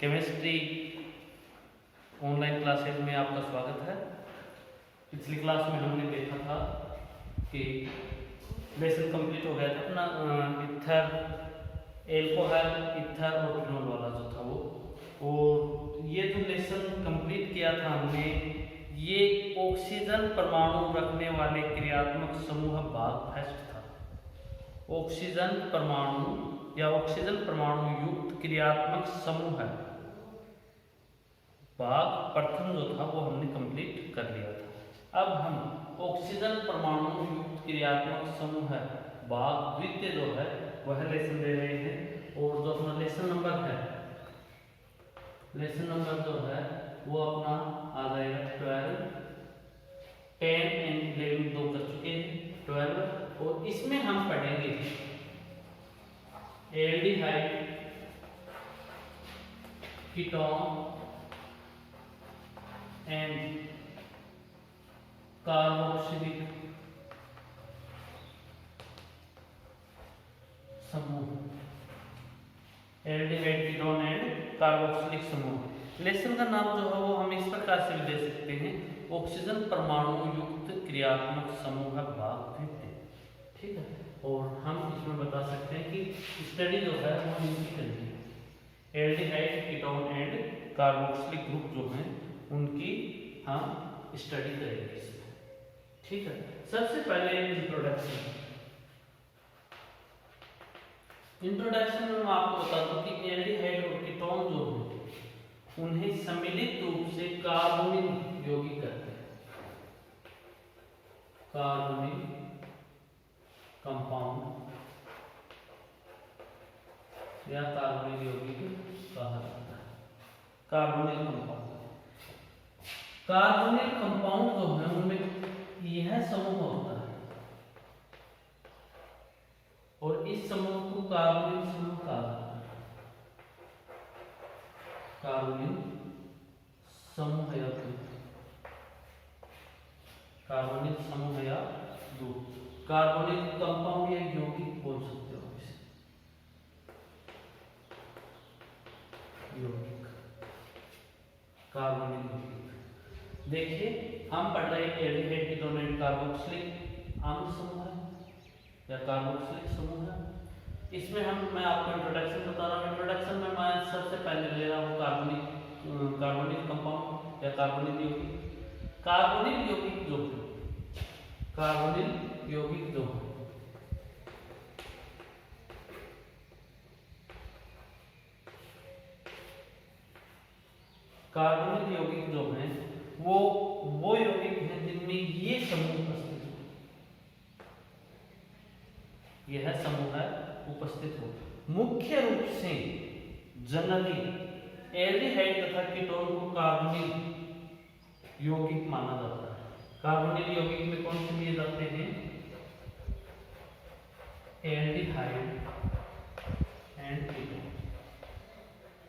Chemistry online classes में आपका स्वागत है। पिछली क्लास में हमने देखा था कि लेसन कंप्लीट हो गया था अपना इथर, एल्कोहल, इथर और फिनोल वाला जो था वो। और ये जो लेसन कंप्लीट किया था हमने, ये ऑक्सीजन परमाणु रखने वाले क्रियात्मक समूह भाग फर्स्ट था। ऑक्सीजन परमाणु या ऑक्सीजन परमाणु युक्त क्रियात्मक समूह है भाग प्रथम जो था वो हमने कंप्लीट कर लिया था। अब हम ऑक्सीजन परमाणु युक्त क्रियात्मक समूह है भाग द्वितीय जो है वह लेसन दे रहे हैं। और जो अपना लेसन नंबर है, लेसन नंबर जो है वो अपना आ जाएगा 12, 10 एंड 11 दो कर चुके हैं 12। और इसमें हम पढ़ेंगे एल्डिहाइड, कीटोन एंड कार्बोक्सिलिक समूह, एल्डिहाइड, कीटोन एंड कार्बोक्सिलिक समूह। लेसन का नाम जो है वो हम इस प्रकार से भी दे सकते हैं, ऑक्सीजन परमाणु युक्त क्रियात्मक समूह भाग द्वितीय। ठीक है। और हम इसमें बता सकते हैं कि स्टडी जो है वो इनकी करनी है, aldehyde, ketone and carboxylic group जो हैं उनकी हम स्टडी करेंगे इसमें। ठीक है। सबसे पहले इंट्रोडक्शन में मैं आपको बता दूं कि एल्डिहाइड और कीटोन जो है उन्हें सम्मिलित रूप से कार्बोनिल यौगिक कहते हैं, कार्बोनिल कंपाउंड या कार्बोनिल यौगिक कहा जाता है। कार्बोनिल कंपाउंड, कार्बोनिल कंपाउंड जो है उनमें यह समूह होता है और इस समूह को कार्बोनिल समूह कहा जाता है। कार्बोनिल समूह या ग्रुप, कार्बोनिल समूह या ग्रुप, कार्बोनिल कंपाउंड या यौगिक बोल सकते हो इसे, यौगिक, कार्बोनिल यौगिक। देखिए हम पढ़ रहे हैं एल्डिहाइड, कीटोन एंड कार्बोक्सिलिक आम्ल समूह है या कार्बोक्सिलिक समूह है। इसमें मैं आपको इंट्रोडक्शन बता रहा हूँ। इंट्रोडक्शन में मैं सबसे पहले ले रहा हूँ कार्बोनिल कंपाउंड या कार्बोनिल यौगिक। कार्बोनिल यौगिक जो है, कार्बोनिल यौगिक जो है कार्बोनिल यौगिक जो है वो यौगिक हैं जिनमें ये समूह उपस्थित हो, यह समूह है उपस्थित हो। मुख्य रूप से जनरली एल्डिहाइड तथा कीटोन को कार्बोनिल यौगिक माना जाता है। कार्बोनिल यौगिक में कौन से लिए जाते हैं? Aldehyde and ketone.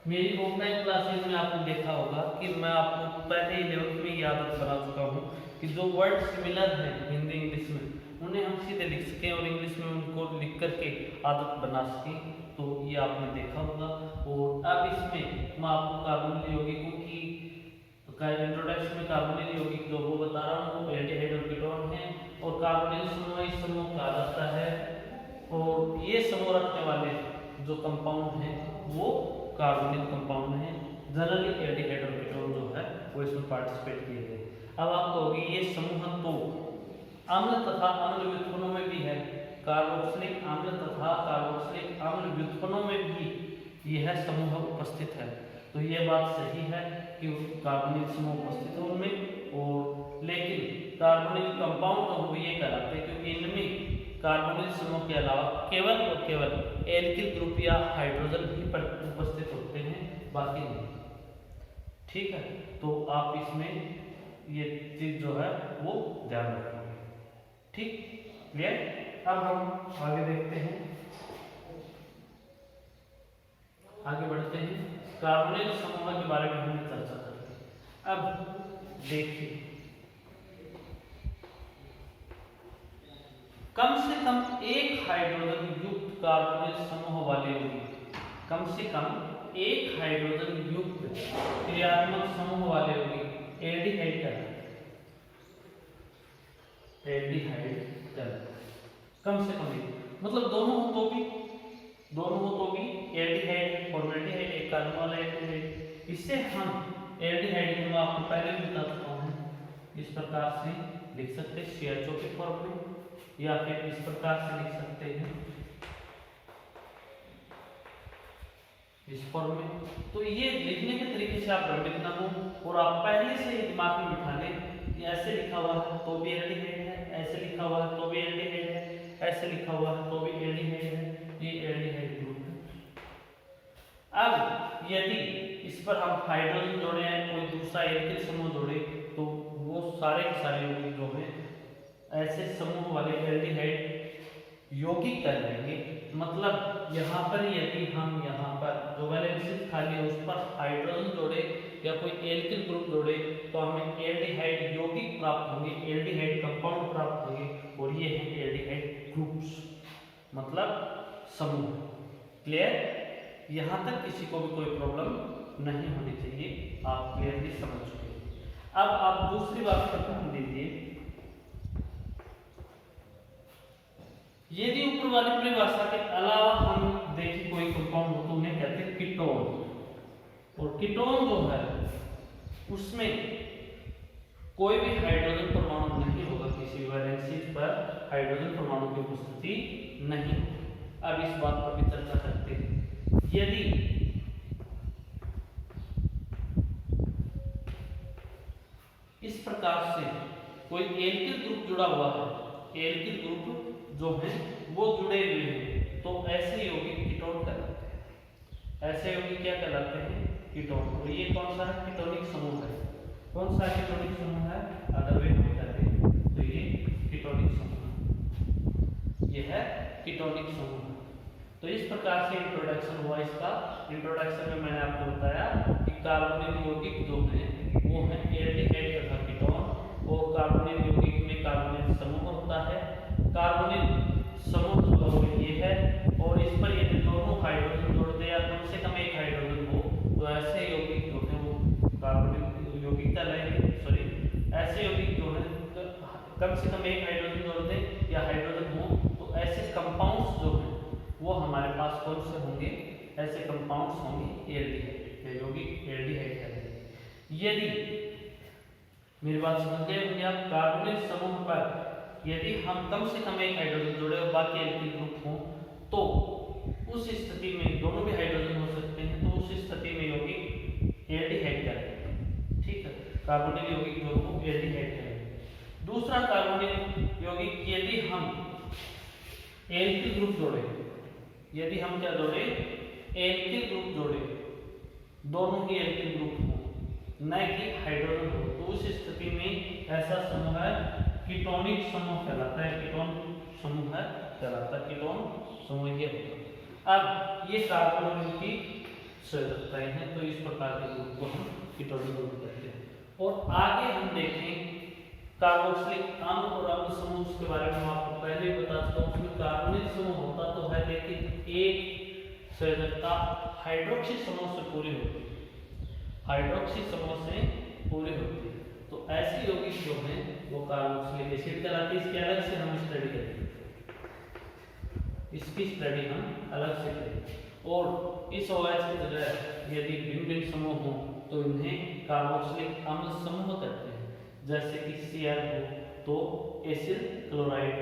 मेरी ऑफलाइन क्लासेस में आपने देखा होगा कि मैं आपको पहले ही लेवल में ही आदत बना चुका हूँ कि जो वर्ड सिमिलर है हिंदी इंग्लिश में उन्हें हम सीधे लिख सकें और इंग्लिश में उनको लिख करके आदत बना सकें, तो ये आपने देखा होगा। और अब इसमें मैं आपको कार्बोनिल यौगिकों की इंट्रोडक्शन में कार्बोनिल यौगिक जो वो बता रहा हूँ, वो एल्डिहाइड और कीटोन है। और कार्बोनिल समूह इस समूह कहा जाता है और ये समूह रखने वाले जो कंपाउंड हैं वो कार्बोनिल कंपाउंड है। जनरली एल्डिहाइड और कीटोन जो है वो इसमें पार्टिसिपेट किए गए। अब आप कहोगे ये समूह तो अम्ल तथा अम्ल व्युत्पन्नों में भी है, कार्बोक्सिलिक अम्ल तथा कार्बोक्सिलिक अम्ल व्युत्पन्नों में भी यह समूह उपस्थित है। तो ये बात सही है कि कार्बोनिल समूह उपस्थित है उनमें, और लेकिन कार्बोनिल कंपाउंड तो वो ये कहलाते हैं क्योंकि इनमें कार्बोनिल समूह के अलावा केवल और केवल एल्किल ग्रुप या हाइड्रोजन भी उपस्थित होते हैं, बाकी नहीं। ठीक है। तो आप इसमें ये चीज जो है वो ध्यान रखेंगे। ठीक, क्लियर। अब हम आगे देखते हैं, आगे बढ़ते हैं, कार्बोनिल समूह के बारे में हमने चर्चा करते हैं। अब देखिए, कम से कम एक हाइड्रोजन युक्त कार्बोनिल समूह वाले यौगिक, कम से कम एक हाइड्रोजन युक्त क्रियात्मक समूह वाले यौगिक एल्डिहाइड कहलाते हैं। एल्डिहाइड कहलाते हैं। कम से कम मतलब दोनों हो तो भी एल्डिहाइड फॉर्मेल्डिहाइड एक कार्बन वाला एल्डिहाइड। इससे हम एल्डिहाइड को मैं आपको पहले भी बता चुका हूँ, इस प्रकार से लिख सकते हैं CHO के फॉर्म में, या फिर इस प्रकार से लिख सकते हैं इस फॉर्म में। तो ये लिखने के तरीके से आप भ्रमित ना हो और आप पहले से ही दिमाग में बिठा लें कि ऐसे लिखा हुआ है तो भी एल्डिहाइड है, ऐसे लिखा हुआ है तो भी एल्डिहाइड है, ऐसे लिखा हुआ है तो भी एल्डिहाइड है। ये एल्डिहाइड ग्रुप है। अब यदि इस पर हम हाइड्रोजन जोड़े हैं, कोई दूसरा एल्किल समूह जोड़े, तो वो सारे के सारे यौगिक जो है ऐसे समूह वाले एल्डिहाइड यौगिक कहलाएंगे। मतलब यहाँ पर यदि हम यहाँ पर जो वैलेंसी खाली है उस पर हाइड्रोजन जोड़े या कोई एल्किल ग्रुप जोड़े तो हमें एल्डिहाइड यौगिक प्राप्त होंगे, एल्डिहाइड कंपाउंड प्राप्त होंगे, और ये हैं एल्डिहाइड ग्रुप्स, मतलब समूह। क्लियर? यहाँ तक किसी को भी कोई प्रॉब्लम नहीं होनी चाहिए, आप क्लियरली समझ चुके हैं। अब आप दूसरी बात पर ध्यान दीजिए। यदि ऊपर वाली परिभाषा के अलावा हम देखें कोई कंपाउंड हो तो उन्हें कहते हैं कीटोन। और कीटोन जो है उसमें कोई भी हाइड्रोजन परमाणु नहीं होगा, किसी वैलेंसी पर हाइड्रोजन परमाणु की उपस्थिति नहीं। अब इस बात पर भी चर्चा करते हैं। यदि इस प्रकार से कोई एल्किल ग्रुप जुड़ा हुआ है, एल्किल ग्रुप जो है वो जुड़े हुए हैं, तो ऐसे यौगिक कीटोन कहलाते हैं। ऐसे यौगिक क्या कहलाते हैं? कीटोन। और ये कौन सा है? कीटोनिक समूह है। कौन सा कीटोनिक समूह है? अगर वे हम करें तो ये कीटोनिक समूह, ये है कीटोनिक समूह। तो इस प्रकार से इंट्रोडक्शन हुआ इसका। इंट्रोडक्शन में मैंने आपको बताया कि कार्बोनिल यौगिक जो है वो है एल्डिहाइड तथा कीटोन, और कार्बोनिल यौगिक में कार्बोनिल समूह होता है। कार्बोनिल समूह जो ये है, और इस पर यदि दोनों हाइड्रोजन जोड़ दे या कम से कम एक हाइड्रोजन हो तो ऐसे यौगिक जो है वो कार्बोनिल यौगिक कहलाएंगे। सॉरी, ऐसे यौगिक जो है कम से कम एक हाइड्रोजन जोड़ दे या हाइड्रोजन हो तो ऐसे कंपाउंड्स जो है वो हमारे पास कौन से होंगे? ऐसे कंपाउंड्स होंगे एल्डिहाइड, यौगिक एल्डिहाइड कहलाएंगे। यदि मेरी बात समझ गए होंगे आप, कार्बोनिल समूह पर यदि हम कम से कम एक हाइड्रोजन जोड़े और बाकी एल्किल ग्रुप हो तो उस स्थिति में दोनों भी हाइड्रोजन हो सकते हैं, तो उस स्थिति में यौगिक एल्डिहाइड कहलाएंगे। ठीक है, कार्बोनिल यौगिक जो हो एल्डिहाइड कहलाएंगे। दूसरा कार्बोनिल यौगिक यदि हम एल्किल ग्रुप जोड़े, यदि हम क्या जोड़े? एल्किल ग्रुप जोड़े, दोनों ही एल्किल ग्रुप हो, न कि हाइड्रोजन हो, तो उस स्थिति में ऐसा समूह है कीटोनिक समूह कहलाता है। कीटोन समूह है कहलाता है, कीटोन समूह ये होता है। अब ये कार्बोनिल की संरचनाएं हैं, तो इस प्रकार के ग्रुप को हम कीटोनिक ग्रुप कहते हैं। और आगे हम देखें कार्बोक्सिलिक अम्ल और अम्ल समूह के बारे में आपको पहले ही बता चुका हूं। उसमें कार्बोनिल समूह होता तो है, लेकिन एक संरचना हाइड्रोक्सी समूह से पूरी होती है, हाइड्रोक्सी समूह से पूरी होती है। तो ऐसी यौगिक जो है वो कार्बोक्सिलिक एसिड कहलाती है। इसकी अलग से हम स्टडी करेंगे, इसकी स्टडी हम अलग से करेंगे। और इस OH की तरह यदि भिन्न भिन्न समूह हो तो इन्हें कार्बोक्सिलिक अम्ल समूह कहते हैं। जैसे कि Cl हो तो एसिल क्लोराइड,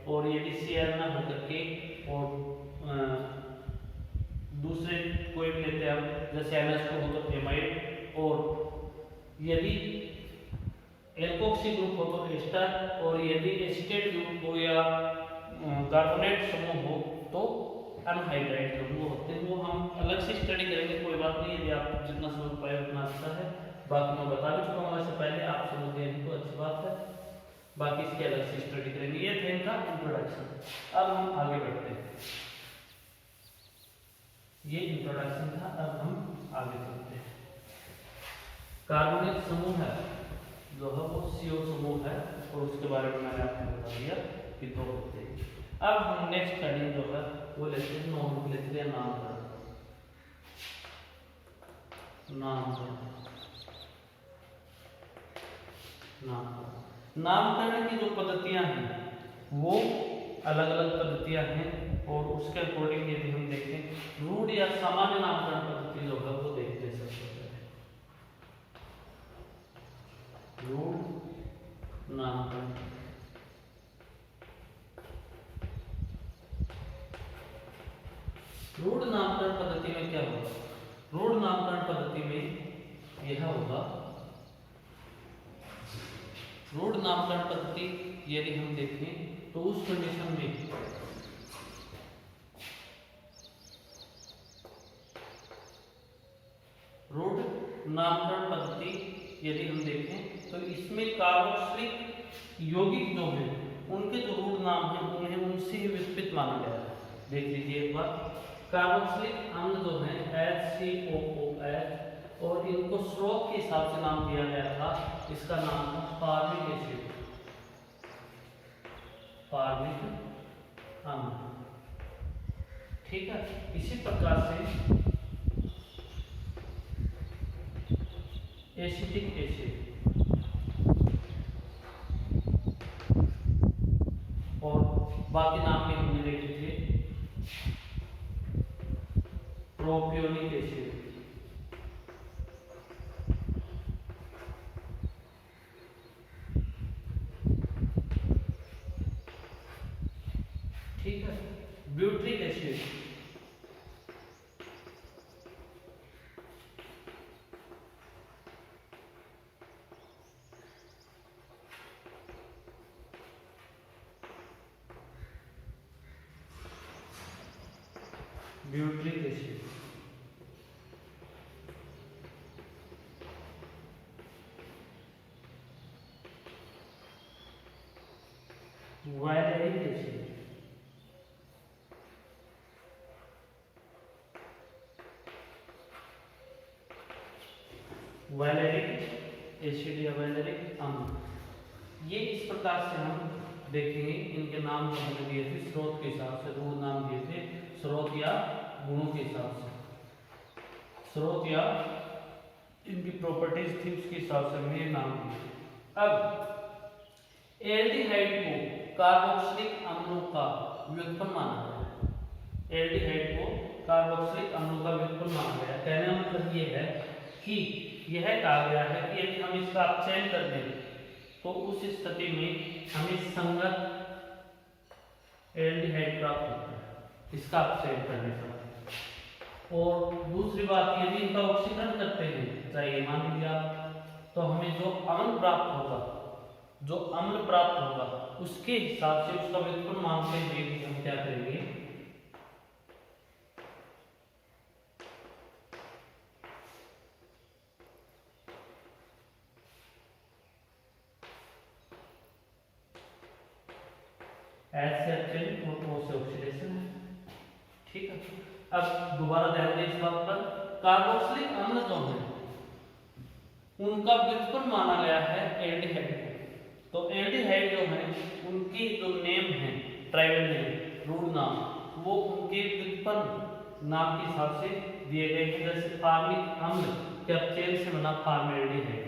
और यदि Cl ना हो करके और दूसरे कोई भी लेते हैं हम, जैसे NH2 हो तो एमाइड, और यदि एल्कोक्सी ग्रुप हो तो एस्टर, और यदि एसिटेट ग्रुप हो या कार्बोनेट समूह हो तो अनहाइड्राइड जो वो होते हैं। वो हम अलग से स्टडी करेंगे, कोई बात नहीं, यदि आप जितना समझ पाए उतना अच्छा है। बाकी मैं बता भी चुका हूँ वैसे पहले, आप समझ गए तो अच्छी बात है, बाकी इसकी अलग से स्टडी करेंगे। ये थे इनका इंट्रोडक्शन। अब हम आगे बढ़ते हैं, ये इंट्रोडक्शन था, अब हम आगे चलते हैं। कार्बोनिल समूह है जो है वो CO समूह है, और उसके बारे में मैंने आपको बता दिया कि दो होते हैं। अब हम नेक्स्ट स्टडी जो है वो लेते हैं नोमेनक्लेचर या नामकरण। नामकरण की जो पद्धतियां हैं वो अलग अलग पद्धतियां हैं, और उसके अकॉर्डिंग यदि हम देखें रूढ़ या सामान्य नामकरण पद्धति जो है वो देखते हैं। सबसे पहले रूढ़ नामकरण, रूढ़ नामकरण पद्धति में क्या होगा? रूढ़ नामकरण पद्धति में यह होगा, रूढ़ नामकरण पद्धति यदि हम देखें तो उस कंडीशन में रूढ़ नामकरण पद्धति यदि हम देखें तो इसमें कार्बोक्सिलिक यौगिक जो है उनके जो रूढ़ नाम है उन्हें उनसे ही व्युत्पन्न माना गया है। देख लीजिए एक बार, कार्बोक्सिलिक अम्ल जो है HCOOH, और इनको स्रोत के हिसाब से नाम दिया गया था, इसका नाम था फार्मिक एसिड, फार्मिक अम्ल। ठीक है, इसी प्रकार से एसिटिक एसिड, और बाकी नाम भी हमने देखे थे, प्रोपियोनिक एसिड। ठीक है, butyric acid, butyric acid, valeric acid, valeric acid या वायलेरिक अम्ल। ये इस प्रकार से हम देखेंगे, इनके नाम जो हमने दिए थे स्रोत के हिसाब से, रूढ़ नाम दिए थे स्रोत या गुणों के हिसाब से, स्रोत या इनकी प्रॉपर्टीज थी उसके हिसाब से हमने नाम दिए। अब एल्डिहाइड को कार्बोक्सिलिक अम्लों का व्युत्पन्न माना गया, एल्डिहाइड को कार्बोक्सिलिक अम्लों का व्युत्पन्न माना गया। कहने का मतलब ये है कि यह कहा गया है कि यदि हम इसका अपचयन कर दें तो उस स्थिति में हमें संगत एल्डिहाइड प्राप्त होता है, इसका अपचयन करने पर। और दूसरी बात, यदि इनका ऑक्सीकरण करते हैं, चाहिए मान लीजिए आप, तो हमें जो अम्ल प्राप्त होगा, जो अम्ल प्राप्त होगा उसके हिसाब से उसका व्युत्पन्न मानते हुए हम क्या करेंगे, एच से अपचयन और O से ऑक्सीडेशन है। ठीक है, अब दोबारा ध्यान दें इस बात पर, कार्बोक्सिलिक अम्ल जो है उनका व्युत्पन्न माना गया है एल्डिहाइड को। तो एल्डिहाइड जो है उनकी जो नेम है, ट्राइबल नेम, रूढ़ नाम, वो उनके व्युत्पन्न नाम के हिसाब से दिए गए हैं। जैसे फार्मिक अम्ल के अपचयन से बना फार्मेल्डिहाइड।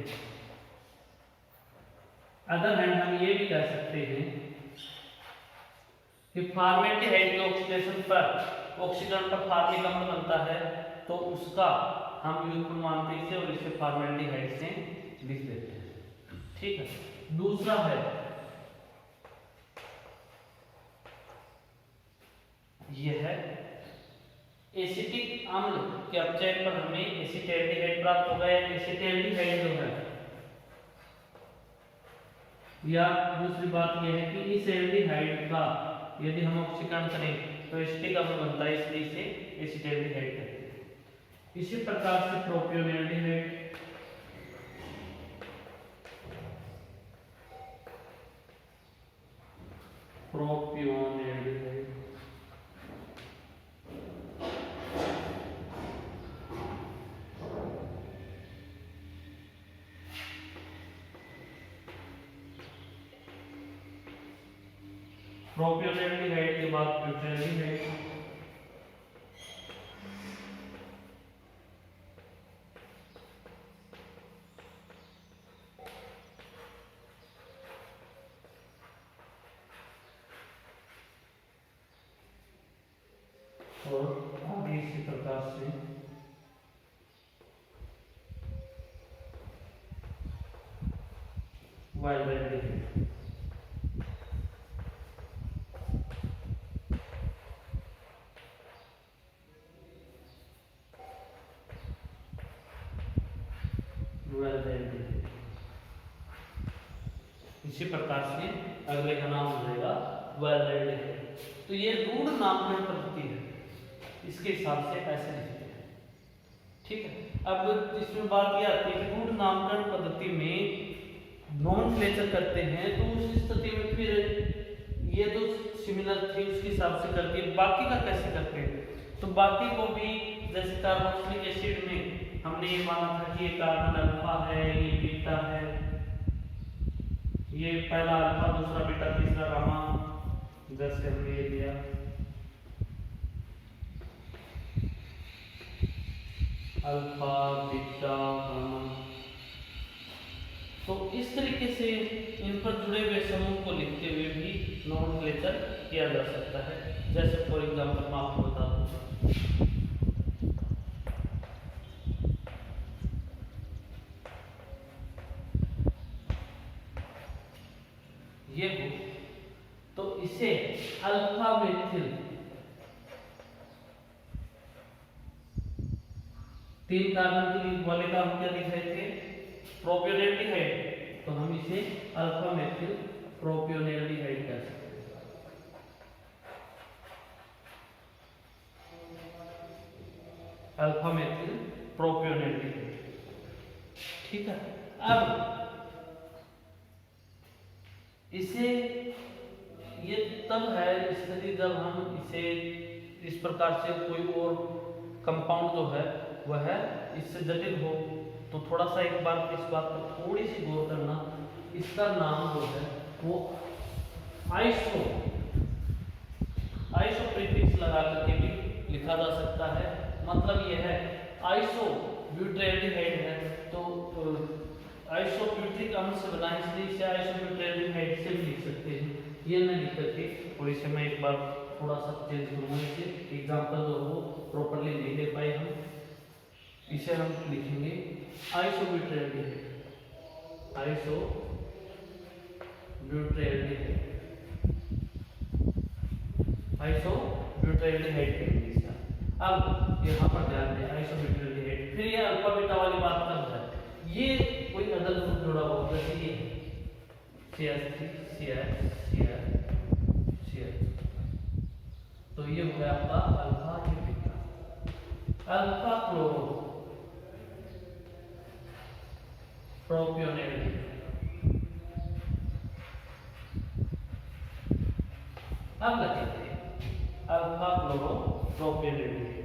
अदर हैंड हम ये भी कह सकते हैं कि फार्मेल्डिहाइड के ऑक्सीडेशन पर, ऑक्सीकरण पर फार्मिक अम्ल बनता है, तो उसका हम व्युत्पन्न मानते हैं और इसे फार्मेल्डिहाइड से लिख देते हैं। ठीक है, दूसरा है यह है एसिटिक अम्ल के अपचयन पर हमें एसिटैल्डिहाइड प्राप्त होगा, या एसिटैल्डिहाइड जो है, या दूसरी बात यह है कि इस एल्डिहाइड का यदि हम ऑक्सीकरण करें तो एसिटिक अम्ल बनता है, इसलिए इसे एसिटैल्डिहाइड कहते हैं। इसी प्रकार से प्रोपियोनेल्डिहाइड, प्रोपियोनेल्डिहाइड, प्रोपियोनेल्डिहाइड के बाद ब्यूटेल्डिहाइड, और आगे इसी प्रकार से वाइल्ड इसी प्रकार से अगले का नाम हो जाएगा वेल। तो ये रूढ़ नामकरण पद्धति है, इसके हिसाब से ऐसे लिखते हैं। ठीक है, अब इसमें बात यह आती है कि रूढ़ नामकरण पद्धति में नॉमेनक्लेचर करते हैं तो उस स्थिति में फिर ये तो सिमिलर थी उसके हिसाब से करते हैं, बाकी का कैसे करते हैं? तो बाकी को भी जैसे कार्बोक्सिलिक एसिड में हमने ये माना था कि ये कार्बन अल्फा है, ये बीटा है, ये पहला अल्फा दूसरा बीटा तीसरा गामा, जैसे हमने ये लिया अल्फा बीटा गामा। तो इस तरीके से इन पर जुड़े हुए समूह को लिखते हुए भी नॉमेनक्लेचर किया जा सकता है। जैसे फॉर एग्जांपल मैं आपको बता दूं, ये हो तो इसे अल्फा मेथिल 3 कार्बन के वाले का हम क्या लिख रहे थे? प्रोपियोनेल्डिहाइड, तो हम इसे अल्फा मेथिल प्रोपियोनेल्डिहाइड कह सकते हैं। Alpha methyl propionaldehyde. ठीक है, अब इसे ये तब है स्थिति जब हम इसे इस प्रकार से कोई और कंपाउंड जो है वह इससे जटिल हो। तो थोड़ा सा एक बार इस बात पर थोड़ी सी गौर करना, इसका नाम जो है वो आइसो प्रीफिक्स लगा करके भी लिखा जा सकता है। मतलब यह है आइसो ब्यूटाल्डिहाइड है तो आइसोब्यूटिक अम्ल से बना है, इसलिए इसे आइसोब्यूटाल्डिहाइड से भी लिख सकते हैं। ये न लिख करके, और इसे मैं एक बार थोड़ा सा चेंज करूंगा, इसे एग्जांपल जो हो प्रॉपर्ली नहीं ले पाए हम, इसे हम लिखेंगे आइसोब्यूटाल्डिहाइड, आइसोब्यूटाल्डिहाइड लिखेंगे इसका। अब यहाँ पर ध्यान दें आइसोब्यूटाल्डिहाइड, फिर ये अल्फा बीटा वाली बात कब है? ये कोई अदर ग्रुप जुड़ा हुआ जैसे ये CH3 CH, तो ये हो गया आपका अल्फा ये बीटा। अल्फा क्लोरो प्रोपियोनेल्डिहाइड, अब लगेंगे अल्फा क्लोरो प्रोपियोनेल्डिहाइड।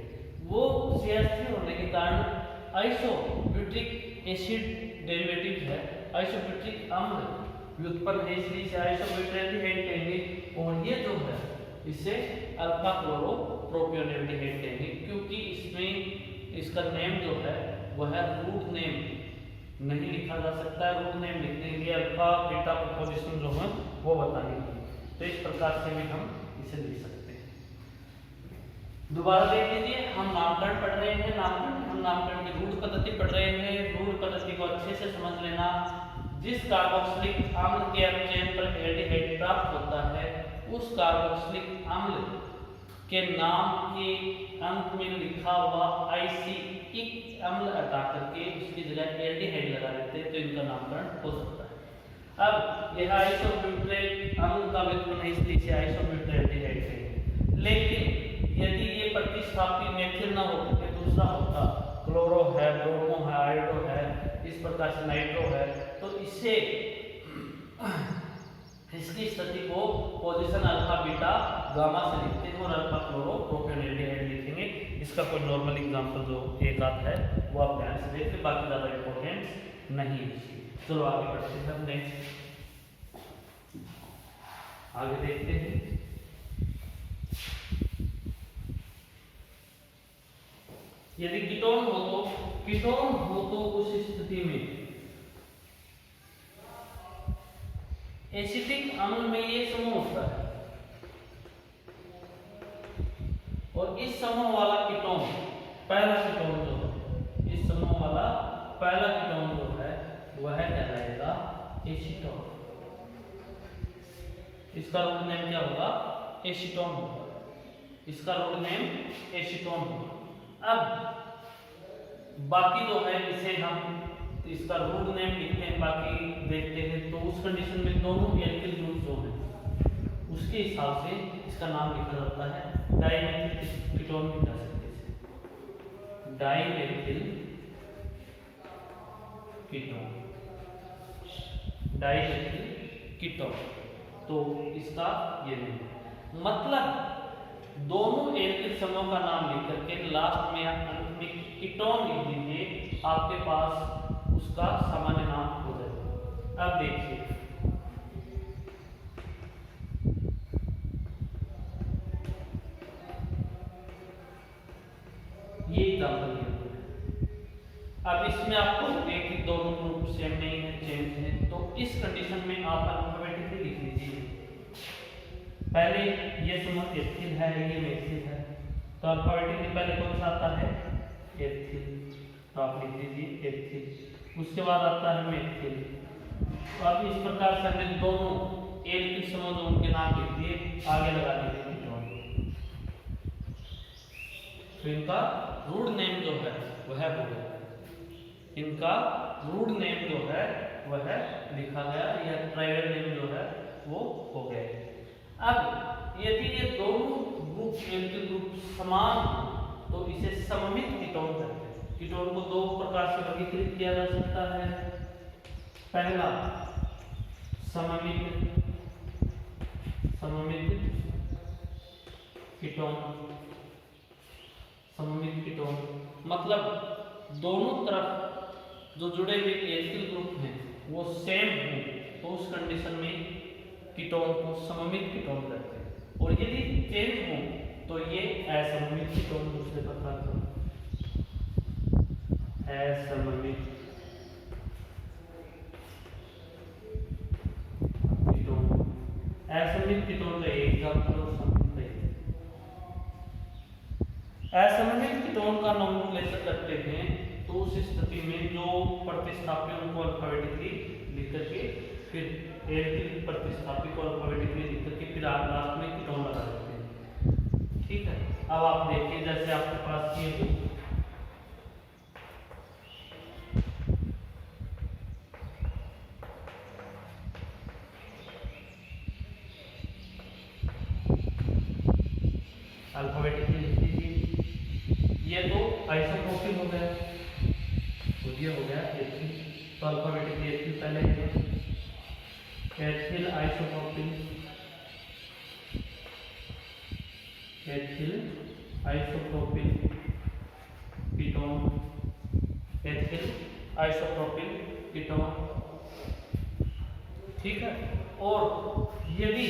वो CH3 होने के कारण आइसोब्यूटिक एसिड डेरिवेटिव है, आइसोब्यूटिक अम्ल व्युत्पन्न है, इसलिए इसे आइसोब्यूटाल्डिहाइड कहेंगे। और ये जो है इसे अल्फा क्लोरो प्रोपियोनेल्डिहाइड कहेंगे, क्योंकि इसमें इसका नेम जो है वह रूट नेम नहीं लिखा जा सकता है। रूट नेम लिखने के लिए अल्फा बीटा प्रोपोजिशन जो है वो बतानी है। तो इस प्रकार से भी हम इसे लिख सकते हैं। दोबारा देख लीजिए, हम नामकरण पढ़ रहे हैं, हम नामकरण की रूढ़ पद्धति पढ़ रहे हैं। रूढ़ पद्धति को अच्छे से समझ लेना। जिस कार्बोक्सिलिक अम्ल के अपचयन पर एल्डिहाइड प्राप्त होता है, उस कार्बोक्सिलिक अम्ल के नाम के अंत में लिखा हुआ आइसिक अम्ल हटा करके उसकी जगह एल्डिहाइड लगा देते हैं, तो इनका नामकरण हो सकता है। अब यह आइसोब्यूटेट अम्ल का व्युत्पन्न है, इसलिए इसे आइसोब्यूटाल्डिहाइड कहेंगे। लेकिन यदि ये प्रतिस्थापी मेथिल ना हो करके दूसरा होता, क्लोरो है, ब्रोमो है, आयोडो है, इस प्रकार से नाइट्रो है, तो इससे इसकी स्थिति को पोजीशन अल्फा बीटा गामा से लिखते हैं और अल्फा क्लोरो प्रोपियोनेल्डिहाइड लिखेंगे। इसका कोई नॉर्मल एग्जांपल जो एक आध है वो आप ध्यान से देखते, बाकी ज्यादा इंपॉर्टेंट नहीं है। चलो आगे बढ़ते हैं, नेक्स्ट आगे देखते हैं। यदि कीटोन हो तो उस स्थिति में एसिटिक अम्ल में ये समूह होता है और इस समूह वाला कीटोन, पहला कीटोन जो है, इस समूह वाला पहला कीटोन जो है वह कहलाएगा एसीटोन। इसका रोड नेम क्या होगा? एसीटोन होगा। इसका रोड नेम एसीटोन होगा। अब बाकी जो है इसे हम इसका रूट नेम लिखते हैं, बाकी देखते हैं। तो उस कंडीशन में दोनों एल्किल ग्रुप जो है उसके हिसाब से इसका नाम लिखा जाता है। डाइमेथिल कीटोन भी कह सकते हैं, डाइमेथिल कीटोन, डाइमेथिल कीटोन। तो इसका ये नहीं, मतलब दोनों एल्किल समूह का नाम लिख करके लास्ट में अंत में कीटोन लिख दीजिए, आपके पास उसका सामान्य नाम हो जाएगा। अब देखिए ये एग्जाम्पल दिया। अब इसमें आपको एक दोनों ग्रुप सेम नहीं है, चेंज है, तो इस कंडीशन में आप अल्फाबेटिकली लिख लीजिए। पहले ये समूह एथिल है, ये मेथिल है, तो अल्फाबेटिकली पहले कौन सा आता है? एथिल, तो आप लिख दीजिए एथिल। उसके बाद आता है मेथिल। तो अब इस प्रकार से हमने दोनों एल्किल समूह जो उनके नाम लिख दिए, आगे लगा दीजिए कीटोन। तो इनका रूट नेम जो है वह हो गया, इनका रूट नेम जो है वह लिखा गया, या ट्राइबल नेम जो है वो हो गया। अब यदि ये दोनों ग्रुप एल्किल ग्रुप समान तो इसे सममित कीटोन कहते हैं। कीटोन को दो प्रकार से वर्गीकृत किया जा सकता है। पहला सममित कीटोन, सममित कीटोन मतलब दोनों तरफ जो जुड़े हुए एल्किल ग्रुप हैं वो सेम हो, तो उस कंडीशन में कीटोन को सममित कीटोन कहते हैं। और यदि चेंज हो तो ये असममित कीटोन दूसरे प्रकार का, असममित कीटोन। असममित कीटोन का एक एग्जांपल और सममित का असममित कीटोन का नोमेनक्लेचर करते हैं, तो उस स्थिति में जो प्रतिस्थापी उनको अल्फाबेटिकली लिख करके, फिर एल्किल प्रतिस्थापी को अल्फाबेटिकली लिख करके, फिर आप लास्ट में कीटोन लगा देते हैं। ठीक है, अब आप देखिए जैसे आपके पास ये हो, अल्फाबेटिकली लिख दीजिए। ये तो आइसोप्रोपिल हो गया, तो ये हो गया एथिल, तो अल्फाबेटिकली एथिल पहले है, ethyl isopropyl, ethyl isopropyl ketone, ethyl isopropyl ketone. ठीक है, और यदि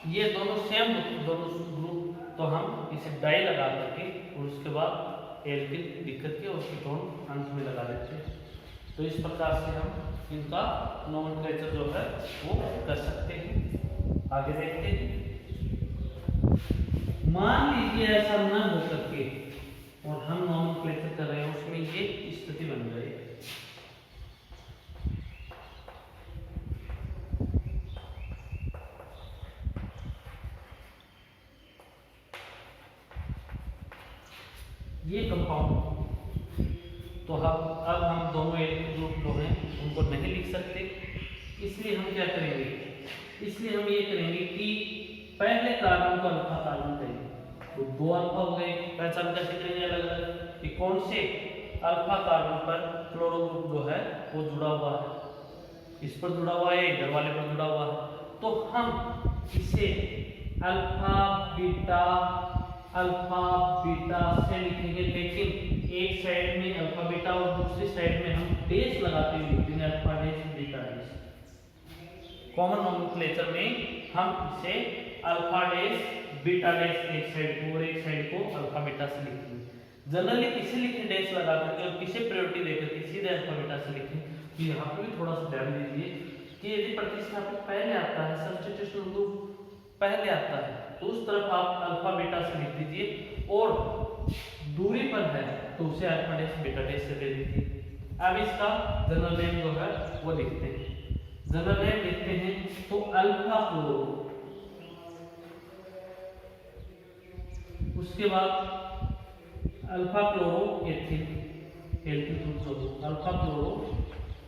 ये दोनों सेम दोनों ग्रुप, तो हम इसे डाई लगा करके और उसके बाद एल्किल लिख करके और कीटोन अंत में लगा देते हैं। तो इस प्रकार से हम इनका नोमेनक्लेचर जो है वो कर सकते हैं। आगे देखते हैं। मान लीजिए ऐसा न हो करके और हम नोमेनक्लेचर कर रहे हैं, उसमें ये स्थिति बन गई, ये कंपाउंड, तो अब हम दोनों एल्किल ग्रुप जो हैं उनको नहीं लिख सकते, इसलिए हम क्या करेंगे, इसलिए हम ये करेंगे कि पहले कार्बन को अल्फा कार्बन करेंगे, तो दो अल्फा हो गए। पहचान कैसे करेंगे अलग अलग, कि कौन से अल्फा कार्बन पर क्लोरो ग्रुप जो है वो जुड़ा हुआ है, इस पर जुड़ा हुआ है, इधर वाले पर जुड़ा हुआ है, तो हम इसे अल्फा बीटा से लिखेंगे, लेकिन एक साइड में अल्फा बीटा और दूसरी साइड में हम डेश लगाते हुए लिखेंगे alpha dash beta dash. Common nomenclature में हम इसे अल्फा डैश बीटा डैश एक साइड को और एक साइड को अल्फा बीटा से लिखेंगे। जनरली किसे लिखें डैश लगा करके और किसे प्रायोरिटी देकर के सीधे अल्फा बीटा से लिखें। तो यहाँ पे भी थोड़ा सा ध्यान दीजिए कि यदि प्रतिस्थापित पहले आता है, सब्स्टिट्यूशन ग्रुप पहले आता है, तो उस तरफ आप अल्फा बीटा से लिख दीजिए, और दूरी पर है तो उसे अल्फा डैश बीटा डैश से दे दीजिए। अब इसका जनरल नेम जो है वो लिखते हैं। जनरल नेम लिखते हैं तो अल्फा क्लोरो, उसके बाद alpha chloro ethyl, alkyl group alpha chloro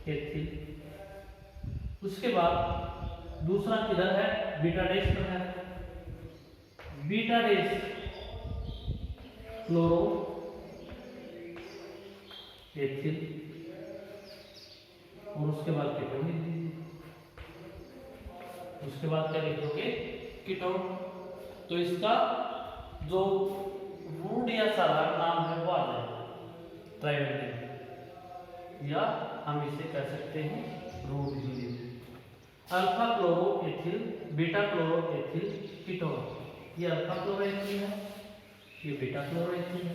ethyl. उसके बाद दूसरा किधर है, बीटा डैश पर है, बीटा डैश क्लोरो एथिल, और उसके बाद कीटोन लिख दीजिए। उसके बाद क्या लिखोगे, कीटोन। तो इसका जो रूट या साधारण नाम है वो आ जाएगा ट्राइवल नेम, या हम इसे कह सकते हैं रूट ही। Alpha chloro ethyl, beta chloro ethyl, ketone. ये अल्फा क्लोरो एथिल है, ये बीटा क्लोरो एथिल है,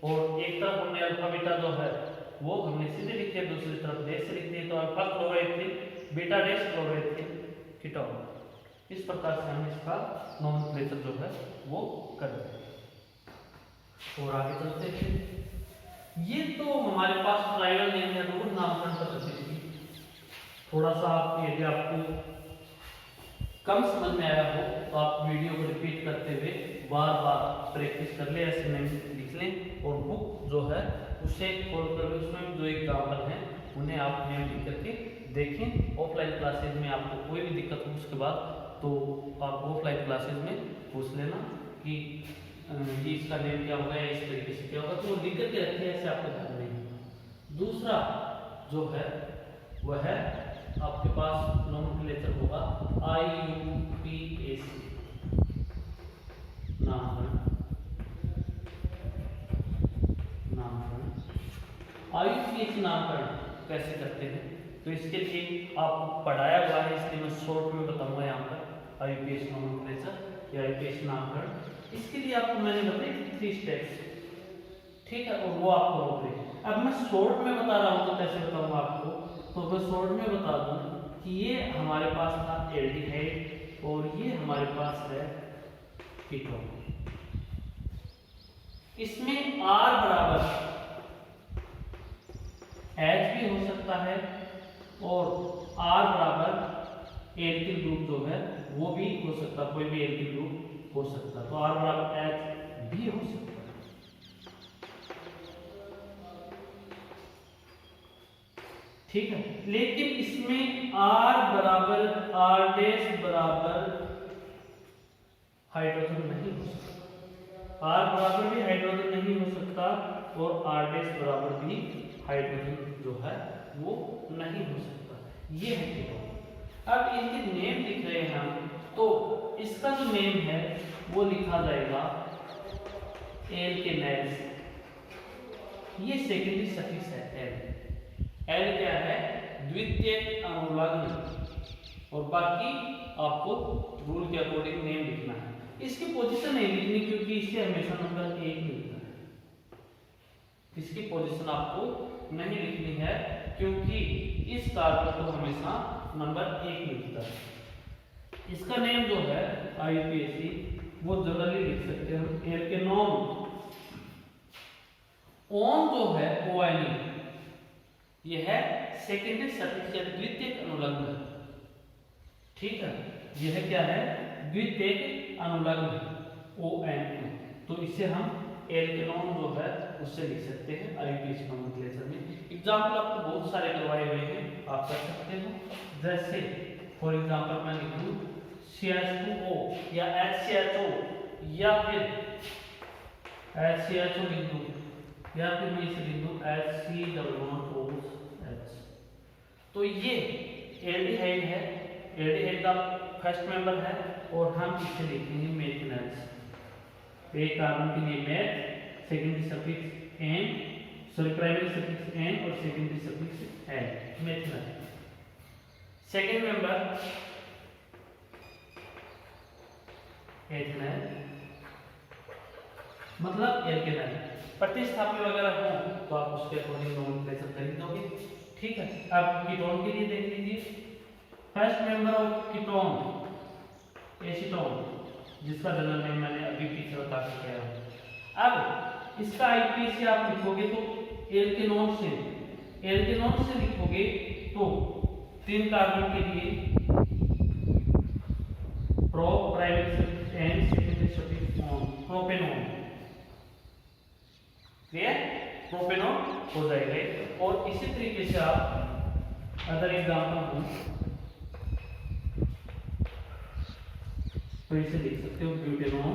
और एक तरफ हमने अल्फा बीटा जो है वो हमने सीधे लिखे, दूसरी तरफ डैश से लिख दिए। तो alpha chloro ethyl, beta dash chloro ethyl, ketone. इस प्रकार से हम इसका नोमेनक्लेचर जो है वो कर रहे हैं। और आगे चलते हैं। ये तो हमारे पास ट्राइवल नेम है, रूट नामकरण पद्धति थी। थोड़ा सा यदि आपको कम समझ में आया हो तो आप वीडियो को रिपीट करते हुए बार बार प्रैक्टिस कर ले, ऐसे नेम लिख लें, और बुक जो है उसे खोल कर उसमें जो एग्जाम्पल हैं उन्हें आप नेम लिख करके देखें। ऑफलाइन क्लासेज में आपको कोई भी दिक्कत हो उसके बाद तो आप ऑफलाइन क्लासेज में पूछ लेना कि ये इसका नेम क्या होगा या इस तरीके से क्या होगा, तो लिख करके रखें, ऐसे आपको ध्यान नहीं होगा। दूसरा जो है वह है आपके पास नोमेनक्लेचर होगा IUPAC नामकरण। IUPAC नामकरण कैसे करते हैं तो इसके लिए आपको पढ़ाया हुआ है, इसलिए मैं शॉर्ट में बताऊंगा यहाँ पर। IUPAC नोमेनक्लेचर या IUPAC नामकरण, इसके लिए आपको मैंने बताई 3 स्टेप्स, ठीक है, और वो आप फॉलो करें। अब मैं शॉर्ट में बता रहा हूँ तो कैसे बताऊंगा आपको, तो मैं शॉर्ट में बता दूं कि ये hमारे पास था एल्डिहाइड और ये हमारे पास है कीटोन। इसमें R बराबर H भी हो सकता है और R बराबर एल्किल ग्रुप जो है वो भी हो सकता है, कोई भी एल्किल ग्रुप हो सकता है, तो R बराबर H भी हो सकता है। ठीक है, लेकिन इसमें R बराबर R डैश बराबर हाइड्रोजन नहीं हो सकता, R बराबर भी हाइड्रोजन नहीं हो सकता और R डैश बराबर भी हाइड्रोजन जो है वो नहीं हो सकता। ये है कीटोन। अब इनके नेम लिख रहे हैं हम, तो इसका जो नेम है वो लिखा जाएगा एल्केनाइल से। ये सेकेंडरी सफिक्स है एल। एल क्या है, द्वितीयक अनुलग्न, और बाकी आपको रूल के अकॉर्डिंग नेम लिखना है। इसकी पोजीशन नहीं लिखनी क्योंकि इससे हमेशा नंबर 1 मिलता है। इसकी पोजीशन आपको नहीं लिखनी है क्योंकि इस कार्बन को हमेशा नंबर 1 मिलता है। इसका नेम जो है IUPAC वो जनरली लिख सकते हैं हम एल्केनोन। ओन जो है ONE, ये है सेकेंडरी सफिक्स या द्वितीयक अनुलग्न, ठीक है, यह क्या है, द्वितीयक अनुलग्न ONE। तो इसे हम एल्केनोन जो है उससे लिख सकते हैं IUPAC नोमेनक्लेचर में। एग्जांपल आपको बहुत सारे करवाए हुए हैं, आप कर सकते हो। जैसे फॉर एग्जांपल मैं लिख दूं CH2O या HCHO या फिर HCHO लिख दूं, या फिर मैं इसे लिख दूं HCOOH। तो ये एल्डिहाइड है, एल्डिहाइड का फर्स्ट मेंबर है और हम इसे लिखेंगे मेथनॉल। एक कार्बन के लिए meth, secondary suffix ane, sorry primary suffix ane और secondary suffix ane, methanol. Second member ethanol, मतलब एल्केनाइल। प्रतिस्थापी वगैरह हो तो आप उसके अकॉर्डिंग नोमेनक्लेचर कर दोगे, ठीक है। अब कीटोन के लिए देख लीजिए, first member of ketone acetone, जिसका जनरल नेम मैंने अभी पीछे बता के किया है। अब इसका आईपीसी आप लिखोगे तो एल्केनॉन से लिखोगे तो 3 कार्बन के लिए pro private and secondary suffix on propanone, clear, propanone हो जाएगा। और इसी तरीके से आप अदर एग्जांपल हो तो इसे लिख सकते हो ब्यूटेनॉन,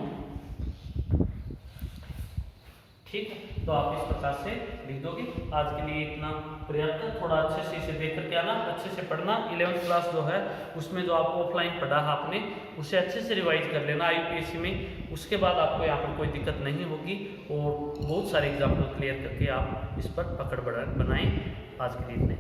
ठीक है। तो आप इस प्रकार से लिख दोगे। आज के लिए इतना पर्याप्त है। थोड़ा अच्छे से इसे देख करके आना, अच्छे से पढ़ना। 11th क्लास जो है उसमें जो आप ऑफलाइन पढ़ा है आपने उसे अच्छे से रिवाइज कर लेना आईयूपीएससी में। उसके बाद आपको यहाँ पर कोई दिक्कत नहीं होगी और बहुत सारे एग्जाम्पल क्लियर करके आप इस पर पकड़ बनाएं। आज के लिए इतने